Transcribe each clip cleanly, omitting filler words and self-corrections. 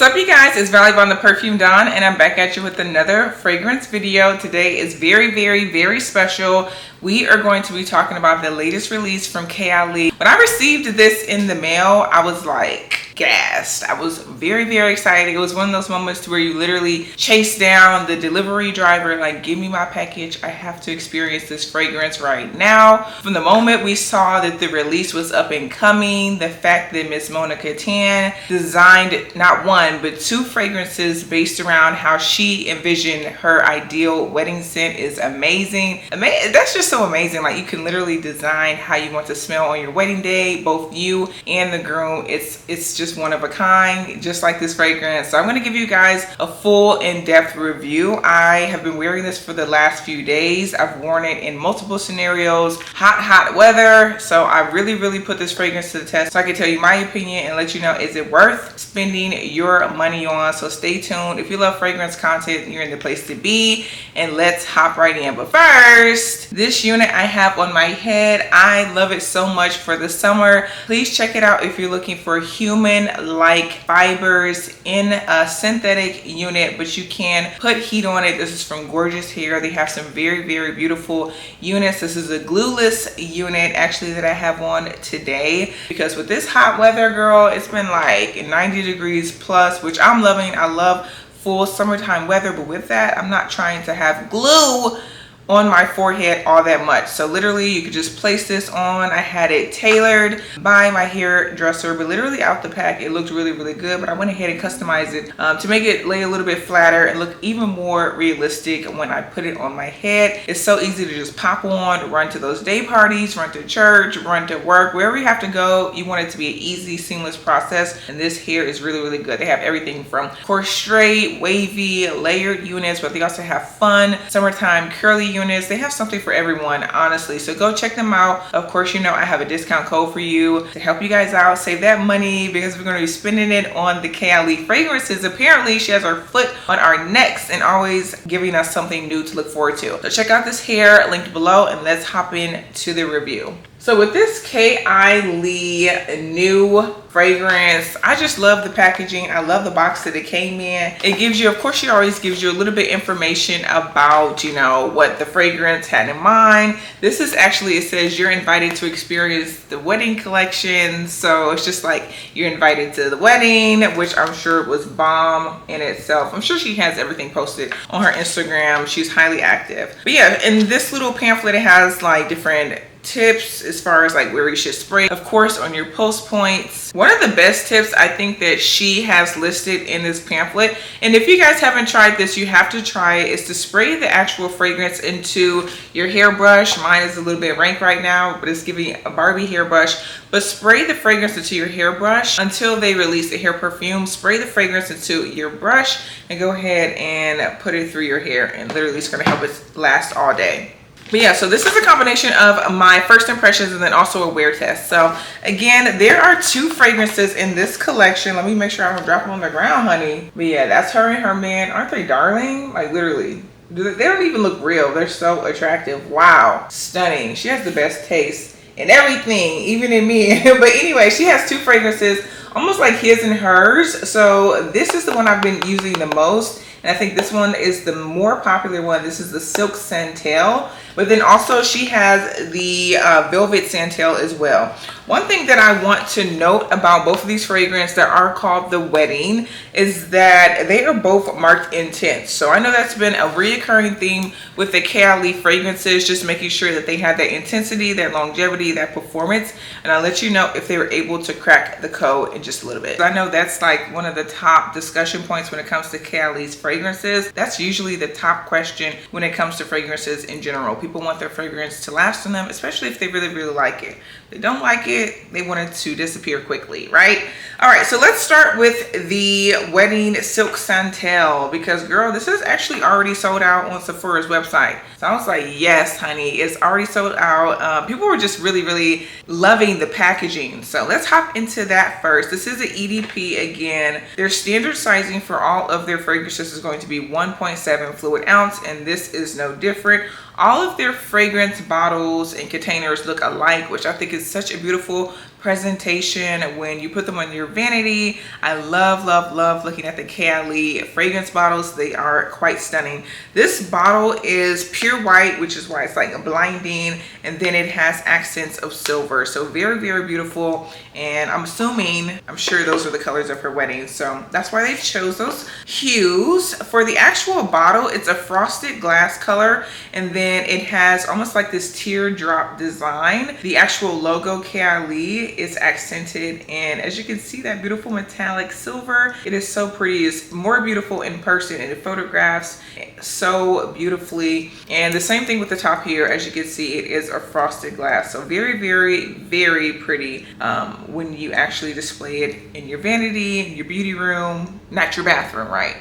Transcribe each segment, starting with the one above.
What's up, you guys? It's Valley on the Perfume Don, and I'm back at you with another fragrance video. Today is very special. We are going to be talking about the latest release from Kayali. When I received this in the mail, I was like gassed. I was very excited. It was one of those moments to where you literally chase down the delivery driver, like, give me my package. I have to experience this fragrance right now. From the moment we saw that the release was up and coming, the fact that Miss Monica Tan designed not one but two fragrances based around how she envisioned her ideal wedding scent is amazing. That's just so amazing. Like, you can literally design how you want to smell on your wedding day, both you and the groom. It's just one of a kind, just like this fragrance. So I'm going to give you guys a full in-depth review. I have been wearing this for the last few days. I've worn it in multiple scenarios, hot weather. So I really put this fragrance to the test so I can tell you my opinion and let you know, is it worth spending your money on? So stay tuned. If you love fragrance content, you're in the place to be, and let's hop right in. But first, this unit I have on my head, I love it so much for the summer. Please check it out if you're looking for human-like fibers in a synthetic unit, but you can put heat on it. This is from Gorgius-Hairstyle. They have some very beautiful units. This is a glueless unit actually that I have on today, because with this hot weather, girl, it's been like 90 degrees plus, which I'm loving. I love full summertime weather, but with that, I'm not trying to have glue on my forehead all that much. So literally you could just place this on. I had it tailored by my hairdresser, but literally out the pack it looked really good, but I went ahead and customized it to make it lay a little bit flatter and look even more realistic when I put it on my head. It's so easy to just pop on, run to those day parties, run to church, run to work, wherever you have to go. You want it to be an easy, seamless process, and this hair is really good. They have everything from coarse, straight, wavy, layered units, but they also have fun summertime curly units. They have something for everyone, honestly. So go check them out. Of course, you know I have a discount code for you to help you guys out, save that money, because we're going to be spending it on the Kayali fragrances. Apparently she has her foot on our necks and always giving us something new to look forward to. So check out this hair linked below, and let's hop into the review. So with this Kayali new fragrance, I just love the packaging. I love the box that it came in. It gives you, of course, she always gives you a little bit information about, you know, what the fragrance had in mind. This is actually, it says you're invited to experience the wedding collection. So it's just like you're invited to the wedding, which I'm sure was bomb in itself. I'm sure she has everything posted on her Instagram. She's highly active. But yeah, in this little pamphlet, it has like different tips as far as like where you should spray, of course, on your post points. One of the best tips I think that she has listed in this pamphlet, and if you guys haven't tried this, you have to try it, is to spray the actual fragrance into your hairbrush. Mine is a little bit rank right now, but it's giving a Barbie hairbrush. But spray the fragrance into your hairbrush until they release the hair perfume. Spray the fragrance into your brush and go ahead and put it through your hair, and literally it's going to help it last all day. But yeah, so this is a combination of my first impressions and then also a wear test. So again, there are two fragrances in this collection. Let me make sure I don't drop them on the ground, honey. But yeah, that's her and her man. Aren't they darling? Like, literally, they don't even look real. They're so attractive. Wow, stunning. She has the best taste in everything, even in me. But anyway, she has two fragrances, almost like his and hers. So this is the one I've been using the most, and I think this one is the more popular one. This is the Silk Santal, but then also she has the Velvet Santal as well. One thing that I want to note about both of these fragrances that are called the Wedding is that they are both marked intense. So I know that's been a reoccurring theme with the Kayali fragrances, just making sure that they have that intensity, that longevity, that performance. And I'll let you know if they were able to crack the code in just a little bit. I know that's like one of the top discussion points when it comes to Kayali's fragrances. That's usually the top question when it comes to fragrances in general. People want their fragrance to last on them, especially if they really like it. If they don't like it, they want it to disappear quickly, right? All right, so let's start with the Wedding Silk Santal, because girl, this is actually already sold out on Sephora's website. So I was like, yes, honey, it's already sold out. People were just really loving the packaging. So let's hop into that first. This is an EDP again. Their standard sizing for all of their fragrances is going to be 1.7 fluid ounce, and this is no different. All of their fragrance bottles and containers look alike, which I think is such a beautiful presentation when you put them on your vanity. I love, love, love looking at the Kayali fragrance bottles. They are quite stunning. This bottle is pure white, which is why it's like a blinding, and then it has accents of silver. So very, very beautiful. And I'm sure those are the colors of her wedding. So that's why they chose those hues. For the actual bottle, it's a frosted glass color, and then it has almost like this teardrop design. The actual logo Kayali is accented, and as you can see, that beautiful metallic silver. It is so pretty. It's more beautiful in person, and it photographs so beautifully. And the same thing with the top here. As you can see, it is a frosted glass. So very, very, very pretty when you actually display it in your vanity, in your beauty room, not your bathroom, right?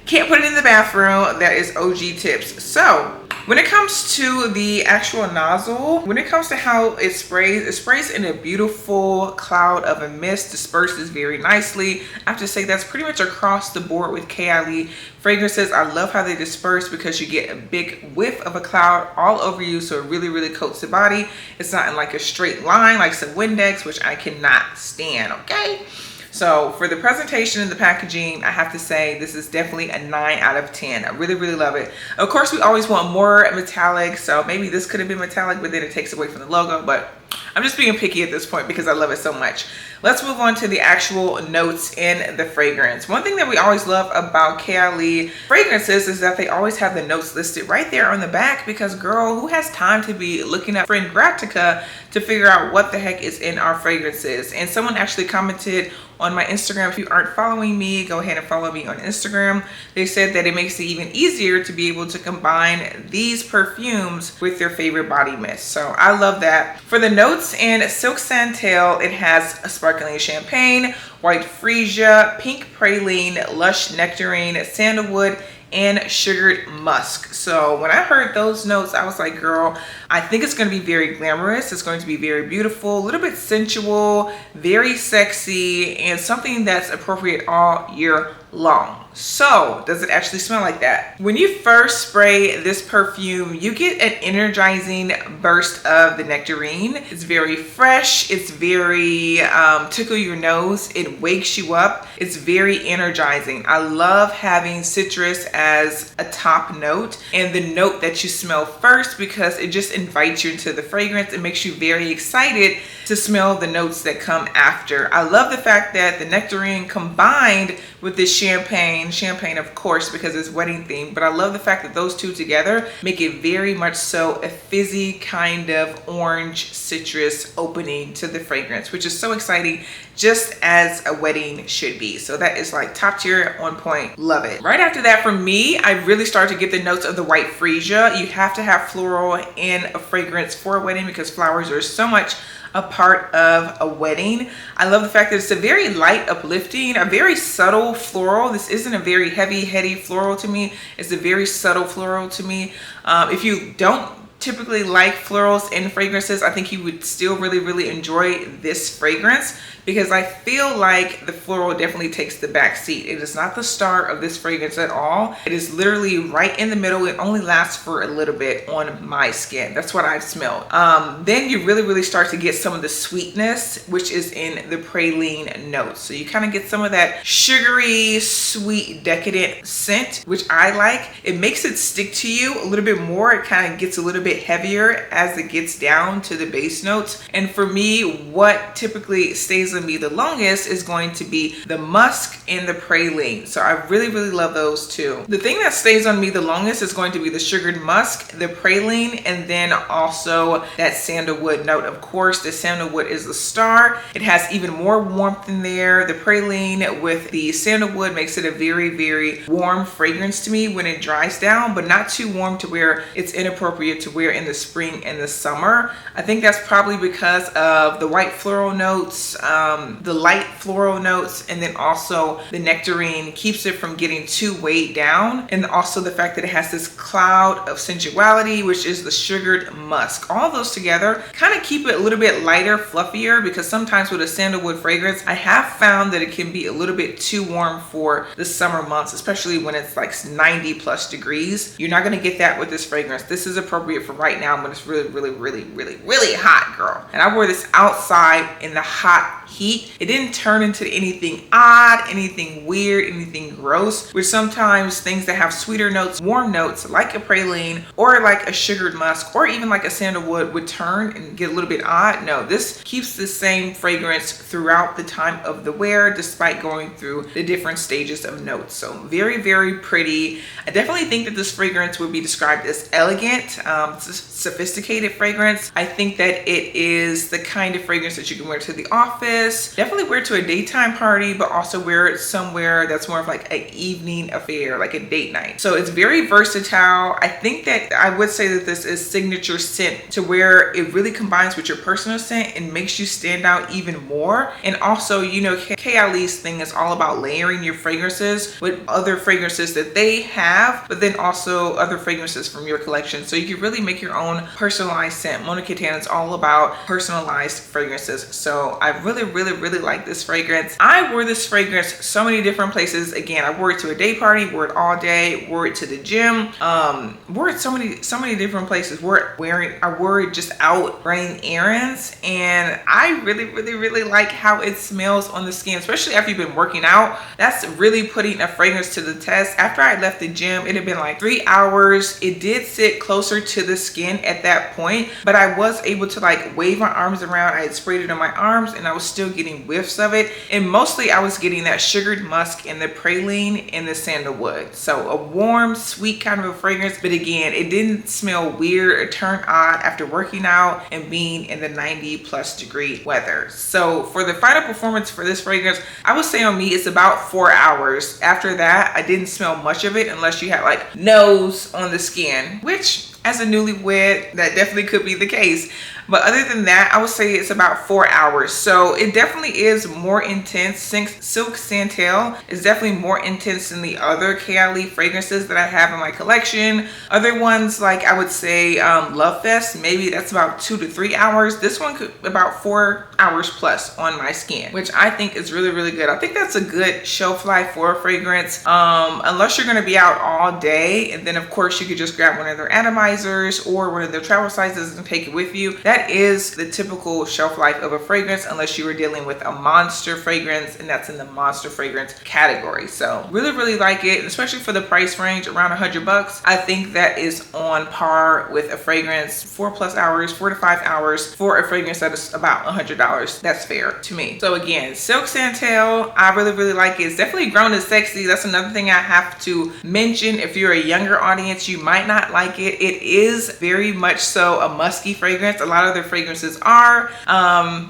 Can't put it in the bathroom. That is OG tips. So when it comes to the actual nozzle, when it comes to how it sprays in a beautiful cloud of a mist, disperses very nicely. I have to say that's pretty much across the board with Kayali fragrances. I love how they disperse because you get a big whiff of a cloud all over you, so it really, really coats the body. It's not in like a straight line like some Windex, which I cannot stand, okay? So for the presentation and the packaging, I have to say this is definitely a 9 out of 10. I really, really love it. Of course, we always want more metallic, so maybe this could have been metallic, but then it takes away from the logo. But I'm just being picky at this point because I love it so much. Let's move on to the actual notes in the fragrance. One thing that we always love about Kayali fragrances is that they always have the notes listed right there on the back, because girl, who has time to be looking up Fragrantica to figure out what the heck is in our fragrances? And someone actually commented on my Instagram. If you aren't following me, go ahead and follow me on Instagram. They said that it makes it even easier to be able to combine these perfumes with your favorite body mist. So I love that. For the notes in Silk Santal, it has a sparkling champagne, white freesia, pink praline, lush nectarine, sandalwood, and sugared musk. So when I heard those notes, I was like, girl, I think it's going to be very glamorous. It's going to be very beautiful, a little bit sensual, very sexy, and something that's appropriate all year long. So does it actually smell like that? When you first spray this perfume, you get an energizing burst of the nectarine. It's very fresh. It's very tickle your nose. It wakes you up. It's very energizing. I love having citrus as a top note and the note that you smell first, because it just invites you into the fragrance. It makes you very excited to smell the notes that come after. I love the fact that the nectarine combined with the champagne of course because it's wedding themed, but I love the fact that those two together make it very much so a fizzy kind of orange citrus opening to the fragrance, which is so exciting, just as a wedding should be. So that is like top tier, on point, love it. Right after that, for me, I really start to get the notes of the white freesia. You have to have floral in a fragrance for a wedding because flowers are so much a part of a wedding. I love the fact that it's a very light, uplifting, a very subtle floral. This isn't a very heavy, heady floral to me. It's a very subtle floral to me. If you don't typically like florals in fragrances, I think you would still really, really enjoy this fragrance, because I feel like the floral definitely takes the back seat. It is not the star of this fragrance at all. It is literally right in the middle. It only lasts for a little bit on my skin. That's what I've smelled. Then you really, really start to get some of the sweetness, which is in the praline notes. So you kind of get some of that sugary, sweet, decadent scent, which I like. It makes it stick to you a little bit more. It kind of gets a little bit heavier as it gets down to the base notes. And for me, what typically stays with me the longest is going to be the musk and the praline. So I really, really love those two. The thing that stays on me the longest is going to be the sugared musk, the praline, and then also that sandalwood note. Of course, the sandalwood is the star. It has even more warmth in there. The praline with the sandalwood makes it a very, very warm fragrance to me when it dries down, but not too warm to where it's inappropriate to wear in the spring and the summer. I think that's probably because of the white floral notes, the light floral notes, and then also the nectarine keeps it from getting too weighed down, and also the fact that it has this cloud of sensuality, which is the sugared musk. All those together kind of keep it a little bit lighter, fluffier, because sometimes with a sandalwood fragrance, I have found that it can be a little bit too warm for the summer months, especially when it's like 90+ degrees. You're not going to get that with this fragrance. This is appropriate for for right now when it's really, really, really, really, really hot, girl. And I wore this outside in the hot heat. It didn't turn into anything odd, anything weird, anything gross, which sometimes things that have sweeter notes, warm notes, like a praline or like a sugared musk or even like a sandalwood would turn and get a little bit odd. No, this keeps the same fragrance throughout the time of the wear, despite going through the different stages of notes. So very, very pretty. I definitely think that this fragrance would be described as elegant. It's a sophisticated fragrance. I think that it is the kind of fragrance that you can wear to the office, definitely wear to a daytime party, but also wear it somewhere that's more of like an evening affair, like a date night. So it's very versatile. I think that I would say that this is signature scent to where it really combines with your personal scent and makes you stand out even more. And also, you know, Kayali's thing is all about layering your fragrances with other fragrances that they have, but then also other fragrances from your collection. So you can really make your own personalized scent. Mona Katana is all about personalized fragrances. So I really, really, really like this fragrance. I wore this fragrance so many different places. Again, I wore it to a day party, wore it all day, wore it to the gym, wore it so many different places. I wore it just out running errands, and I really, really, really like how it smells on the skin, especially after you've been working out. That's really putting a fragrance to the test. After I left the gym, it had been like 3 hours. It did sit closer to the skin at that point, but I was able to like wave my arms around. I had sprayed it on my arms and I was still getting whiffs of it, and mostly I was getting that sugared musk and the praline and the sandalwood. So a warm, sweet kind of a fragrance, but again, it didn't smell weird or turn odd after working out and being in the 90+ degree weather. So for the final performance for this fragrance, I would say on me it's about 4 hours. After that, I didn't smell much of it unless you had like nose on the skin, which as a newlywed, that definitely could be the case. But other than that, I would say it's about 4 hours. So it definitely is more intense. Silk Santal is definitely more intense than the other Kayali fragrances that I have in my collection. Other ones, like I would say Love Fest, maybe that's about 2 to 3 hours. This one could about 4 hours plus on my skin, which I think is really, really good. I think that's a good shelf life for a fragrance, unless you're going to be out all day. And then of course you could just grab one of their atomizers or one of their travel sizes and take it with you. That is the typical shelf life of a fragrance, unless you were dealing with a monster fragrance, and that's in the monster fragrance category. So really, really like it, especially for the price range around $100. I think that is on par with a fragrance 4+ hours, 4 to 5 hours for a fragrance that is about $100. That's fair to me. So again, Silk Santal, I really, really like it. It's definitely grown as sexy. That's another thing I have to mention. If you're a younger audience, you might not like it. It is very much so a musky fragrance. A lot of their fragrances are,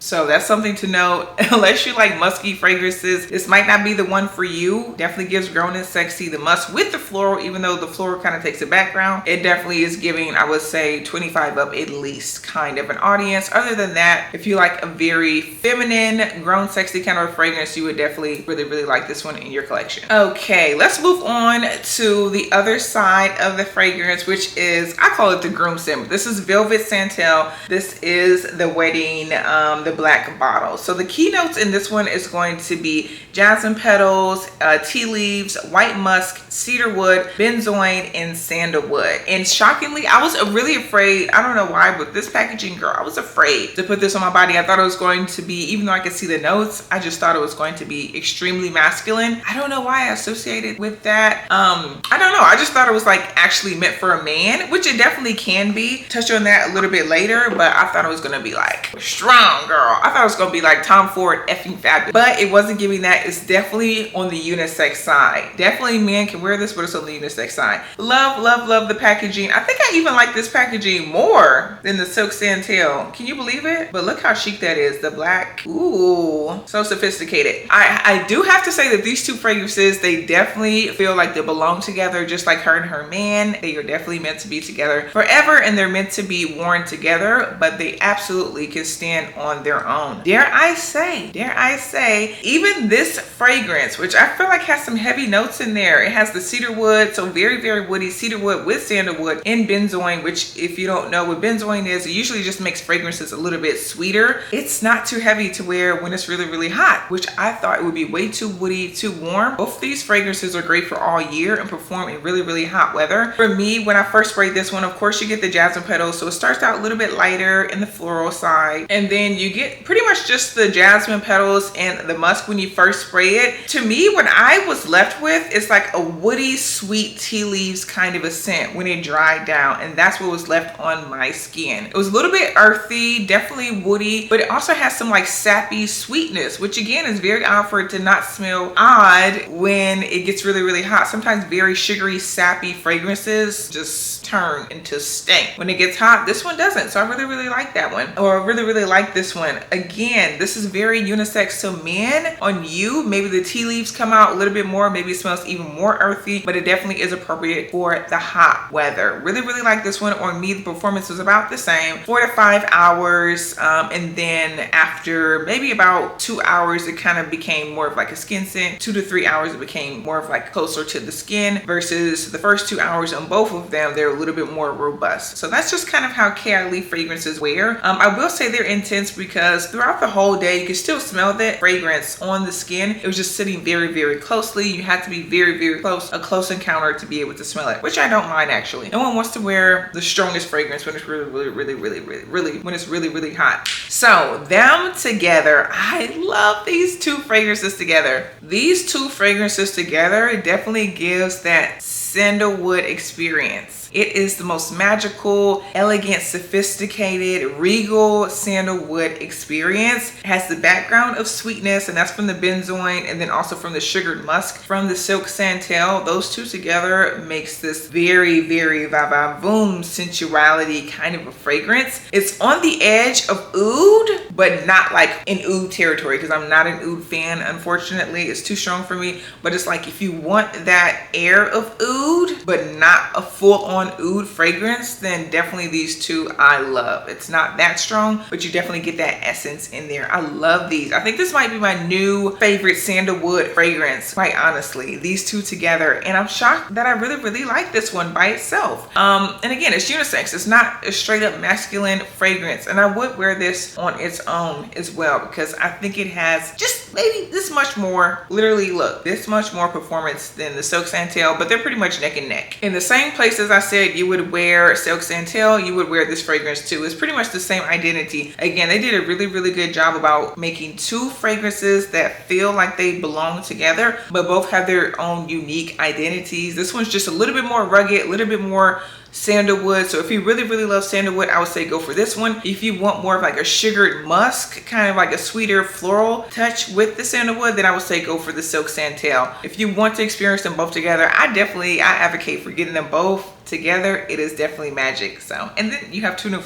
so that's something to note. Unless you like musky fragrances, this might not be the one for you. Definitely gives grown and sexy, the musk with the floral, even though the floral kind of takes a background. It definitely is giving, I would say, 25 up at least kind of an audience. Other than that, if you like a very feminine, grown sexy kind of fragrance, you would definitely really, really like this one in your collection. Okay, let's move on to the other side of the fragrance, which is, I call it the groom scent. This is Velvet Santal. This is the wedding, the black bottle. So the keynotes in this one is going to be jasmine petals, tea leaves, white musk, cedar wood, benzoin, and sandalwood. And shockingly, I was really afraid. I don't know why, but this packaging, girl, I was afraid to put this on my body. I thought it was going to be, even though I could see the notes, I just thought it was going to be extremely masculine. I don't know why I associated with that. I don't know. I just thought it was like actually meant for a man, which it definitely can be. Touch on that a little bit later, but I thought it was gonna be like strong, girl. I thought it was gonna be like Tom Ford effing fabulous, but it wasn't giving that. It's definitely on the unisex side. Definitely men can wear this, but it's on the unisex side. Love, love, love the packaging. I think I even like this packaging more than the Silk Santal. Can you believe it? But look how chic that is. The black, ooh, so sophisticated. I do have to say that these two fragrances, they definitely feel like they belong together, just like her and her man. They are definitely meant to be together forever, and they're meant to be worn together, but they absolutely can stand on their own. Dare I say, even this this fragrance, which I feel like has some heavy notes in there. It has the cedar wood, so very, very woody cedar wood with sandalwood in benzoin, which if you don't know what benzoin is, it usually just makes fragrances a little bit sweeter. It's not too heavy to wear when it's really, really hot, which I thought it would be way too woody, too warm. Both of these fragrances are great for all year and perform in really, really hot weather. For me, when I first sprayed this one, of course you get the jasmine petals, so it starts out a little bit lighter in the floral side, and then you get pretty much just the jasmine petals and the musk when you first spray it. To me, what I was left with is like a woody, sweet tea leaves kind of a scent when it dried down, and that's what was left on my skin. It was a little bit earthy, definitely woody, but it also has some like sappy sweetness, which again is very odd for it to not smell odd when it gets really, really hot. Sometimes very sugary, sappy fragrances just turn into stank when it gets hot. This one doesn't, so I really, really like that one, or I really, really like this one. Again, this is very unisex to men. On you, maybe the tea leaves come out a little bit more, maybe it smells even more earthy, but it definitely is appropriate for the hot weather. Really, really like this one. On me, the performance was about the same, 4 to 5 hours, and then after maybe about 2 hours, it kind of became more of like a skin scent. 2 to 3 hours, it became more of like closer to the skin, versus the first 2 hours on both of them, they're a little bit more robust. So that's just kind of how Kayali fragrances wear. I will say they're intense because throughout the whole day, you can still smell that fragrance on the skin. It was just sitting very, very closely. You had to be very, very close, a close encounter to be able to smell it, which I don't mind actually. No one wants to wear the strongest fragrance when it's really, really, really, really, really, really, when it's really, really hot. So them together, I love these two fragrances together. These two fragrances together definitely gives that sandalwood experience. It is the most magical, elegant, sophisticated, regal sandalwood experience. It has the background of sweetness, and that's from the benzoin, and then also from the sugared musk from the silk santal. Those two together makes this very, very va-va-voom sensuality kind of a fragrance. It's on the edge of oud, but not like in oud territory, because I'm not an oud fan, unfortunately. It's too strong for me. But it's like if you want that air of oud, but not a full-on oud fragrance, then definitely these two I love. It's not that strong, but you definitely get that essence in there. I love these. I think this might be my new favorite sandalwood fragrance, quite honestly, these two together. And I'm shocked that I really, really like this one by itself. And again, it's unisex. It's not a straight up masculine fragrance, and I would wear this on its own as well, because I think it has just maybe this much more, literally look, this much more performance than the silk santal, but they're pretty much neck and neck. In the same places I said you would wear silk santal, you would wear this fragrance too. It's pretty much the same identity. Again, they did a really, really good job about making two fragrances that feel like they belong together, but both have their own unique identities. This one's just a little bit more rugged, a little bit more sandalwood. So if you really, really love sandalwood, I would say go for this one. If you want more of like a sugared musk, kind of like a sweeter floral touch with the sandalwood, then I would say go for the silk santal. If you want to experience them both together, I advocate for getting them both together. It is definitely magic. So, and then you have two new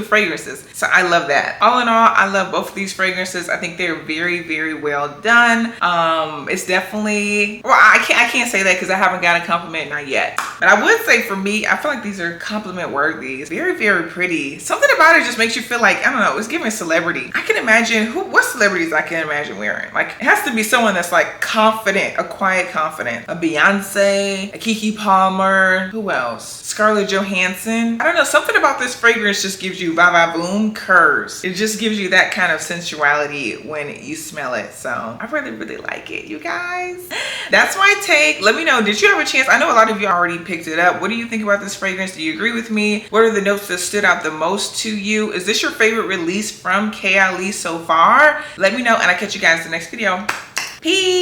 fragrances. So I love that. All in all, I love both of these fragrances. I think they're very, very well done. It's definitely, well, I can't say that because I haven't got a compliment, not yet. But I would say for me, I feel like these are compliment worthy. It's very, very pretty. Something about it just makes you feel like, I don't know, it's giving celebrity. I can imagine what celebrities I can imagine wearing. Like, it has to be someone that's like confident, a quiet confident. A Beyonce, a Keke Palmer, who else? Scarlett Johansson. I don't know, something about this fragrance just gives you va-va-voom curves. It just gives you that kind of sensuality when you smell it. So I really, really like it, you guys. That's my take. Let me know, did you have a chance? I know a lot of you already picked it up. What do you think about this fragrance? Do you agree with me? What are the notes that stood out the most to you? Is this your favorite release from Kayali so far? Let me know, and I'll catch you guys in the next video. Peace.